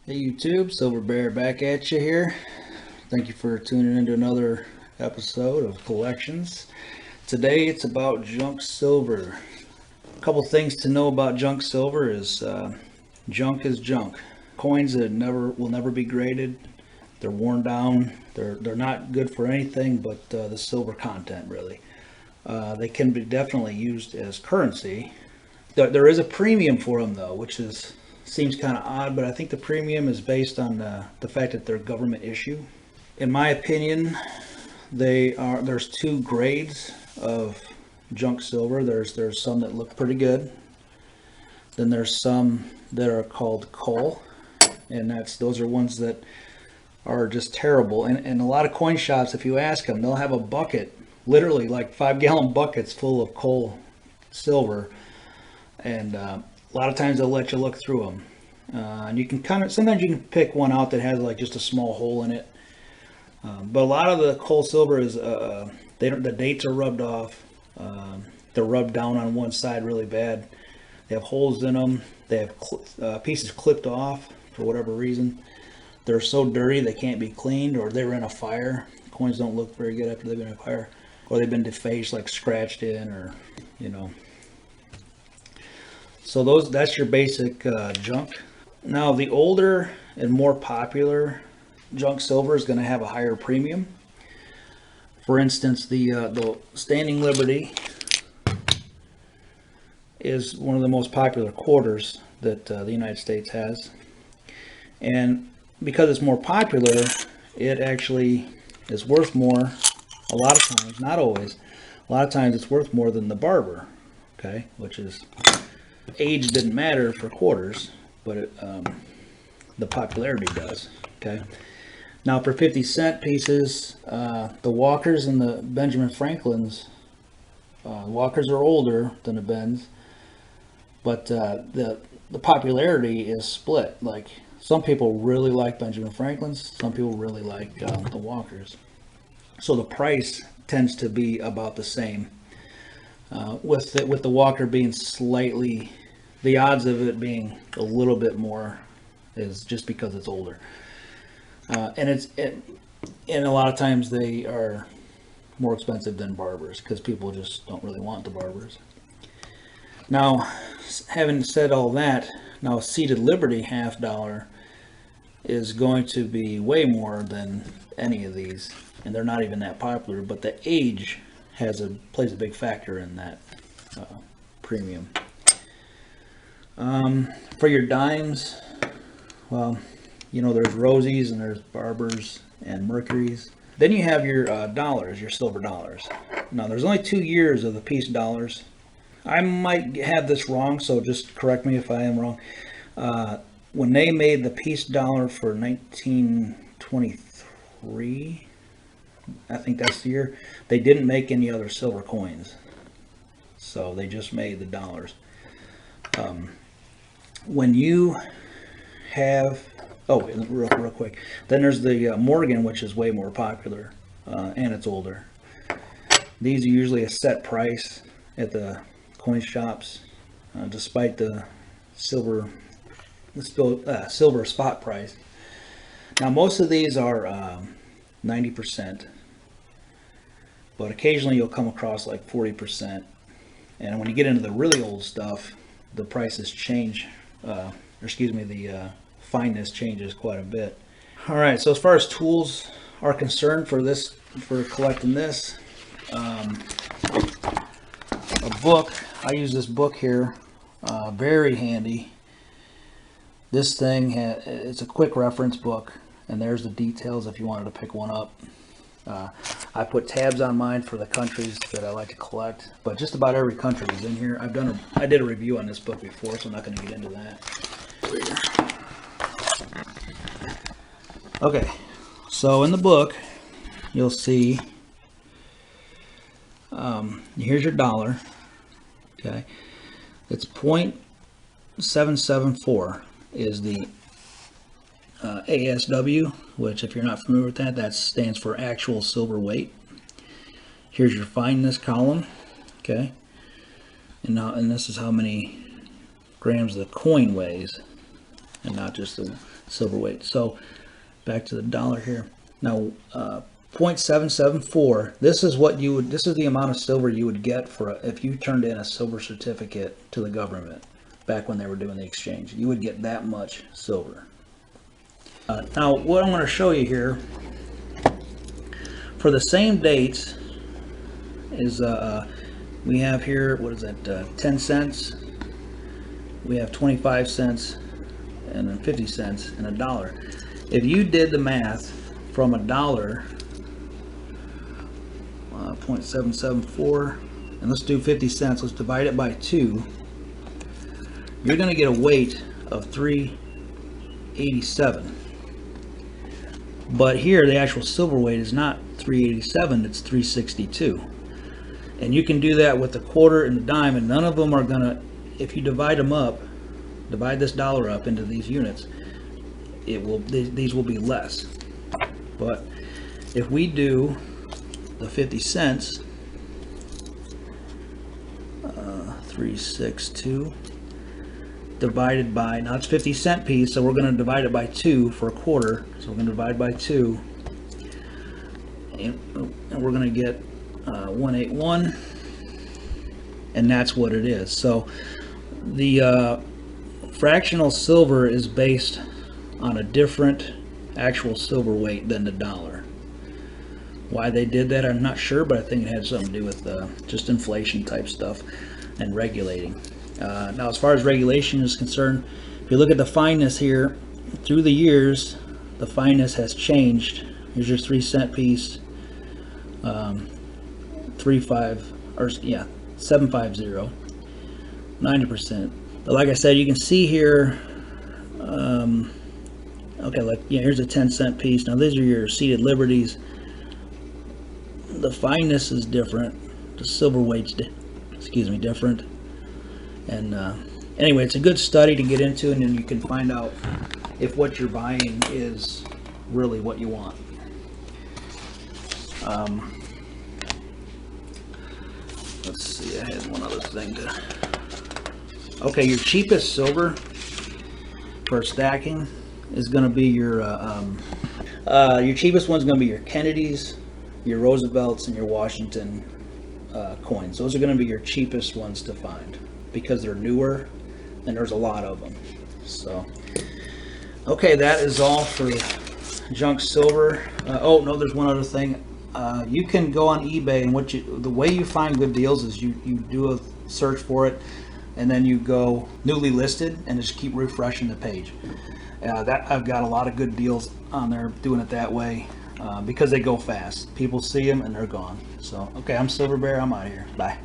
Hey YouTube, Silver Bear back at you here. Thank you for tuning into another episode of Collections. Today it's about junk silver. A couple things to know about junk silver is junk is junk. Coins that will never be graded. They're worn down. They're not good for anything but the silver content really. They can be definitely used as currency. There is a premium for them though, which is seems kind of odd, but I think the premium is based on the fact that they're government issue. In my opinion, there's two grades of junk silver. There's some that look pretty good. Then there's some that are called coal, and those are ones that are just terrible. And a lot of coin shops, if you ask them, they'll have a bucket, literally like 5 gallon buckets full of coal silver, and a lot of times they'll let you look through them. And you can sometimes you can pick one out that has like just a small hole in it. But a lot of the coal silver is, the dates are rubbed off. They're rubbed down on one side really bad. They have holes in them. They have pieces clipped off for whatever reason. They're so dirty they can't be cleaned, or they were in a fire. Coins don't look very good after they've been in a fire, or they've been defaced, like scratched in, or you know. So that's your basic junk. Now the older and more popular junk silver is going to have a higher premium. For instance, the Standing Liberty is one of the most popular quarters that the United States has, and because it's more popular, it actually is worth more. A lot of times, not always, a lot of times it's worth more than the barber. Okay, which is, age didn't matter for quarters, but the popularity does. Okay. Now for 50-cent pieces, the Walkers and the Benjamin Franklins, Walkers are older than the Bens, but the popularity is split. Like some people really like Benjamin Franklin's, some people really like the Walkers. So the price tends to be about the same. With the Walker being slightly, the odds of it being a little bit more is just because it's older. And a lot of times they are more expensive than barbers because people just don't really want the barbers. Now, having said all that, now a seated Liberty $1/2 is going to be way more than any of these, and they're not even that popular. But the age plays a big factor in that premium. For your dimes, well, you know, there's Rosies and there's Barbers and Mercuries. Then you have your dollars, your silver dollars. Now, there's only 2 years of the piece dollars. I might have this wrong, so just correct me if I am wrong. When they made the piece dollar for 1923, I think that's the year, they didn't make any other silver coins. So they just made the dollars. When you have, real quick, then there's the Morgan, which is way more popular, and it's older. These are usually a set price at the coin shops, despite the silver spot price. Now most of these are 90%, but occasionally you'll come across like 40%. And when you get into the really old stuff, the prices change. The fineness changes quite a bit. All right, so as far as tools are concerned for collecting this, a book. I use this book here, very handy. This thing it's a quick reference book, and there's the details if you wanted to pick one up. I put tabs on mine for the countries that I like to collect, but just about every country is in here. I did a review on this book before, so I'm not going to get into that. Okay, so in the book, you'll see, here's your dollar. Okay, it's 0.774 is the ASW, which if you're not familiar with that stands for actual silver weight. Here's your fineness column. Okay, and this is how many grams the coin weighs, and not just silver weight. So back to the dollar here. Now 0.774. This is what you would. This is the amount of silver you would get for if you turned in a silver certificate to the government back when they were doing the exchange. You would get that much silver. Now what I'm going to show you here for the same dates is we have here, what is that, 10 cents, we have 25 cents, and then 50 cents, and $1. If you did the math from $1, 0.774, and let's do 50 cents, let's divide it by 2, you're going to get a weight of 387. But here the actual silver weight is not 387, it's 362. And you can do that with the quarter and the dime, and none of them are gonna, if you divide them up, divide this dollar up into these units, it will, these will be less. But if we do the 50 cents, 362 divided by, now it's 50-cent piece, so we're going to divide it by 2 for a quarter. So we're going to divide by 2, and we're going to get 181, and that's what it is. So the fractional silver is based on a different actual silver weight than the dollar. Why they did that, I'm not sure, but I think it had something to do with just inflation type stuff and regulating. Now, as far as regulation is concerned, if you look at the fineness here, through the years, the fineness has changed. Here's your 3-cent piece, 750, 90%. But like I said, you can see here. Okay, like here's a 10-cent piece. Now these are your seated liberties. The fineness is different. The silver weight's different. And anyway, it's a good study to get into, and then you can find out if what you're buying is really what you want. Let's see, I had one other thing to... Okay, your cheapest silver for stacking is going to be your cheapest one's going to be your Kennedys, your Roosevelts, and your Washington coins. Those are going to be your cheapest ones to find, because they're newer and there's a lot of them. So okay, that is all for junk silver. Oh no, there's one other thing. You can go on eBay, and the way you find good deals is you do a search for it, and then you go newly listed and just keep refreshing the page. That I've got a lot of good deals on there doing it that way, because they go fast. People see them and they're gone. So okay, I'm Silver Bear, I'm out of here. Bye.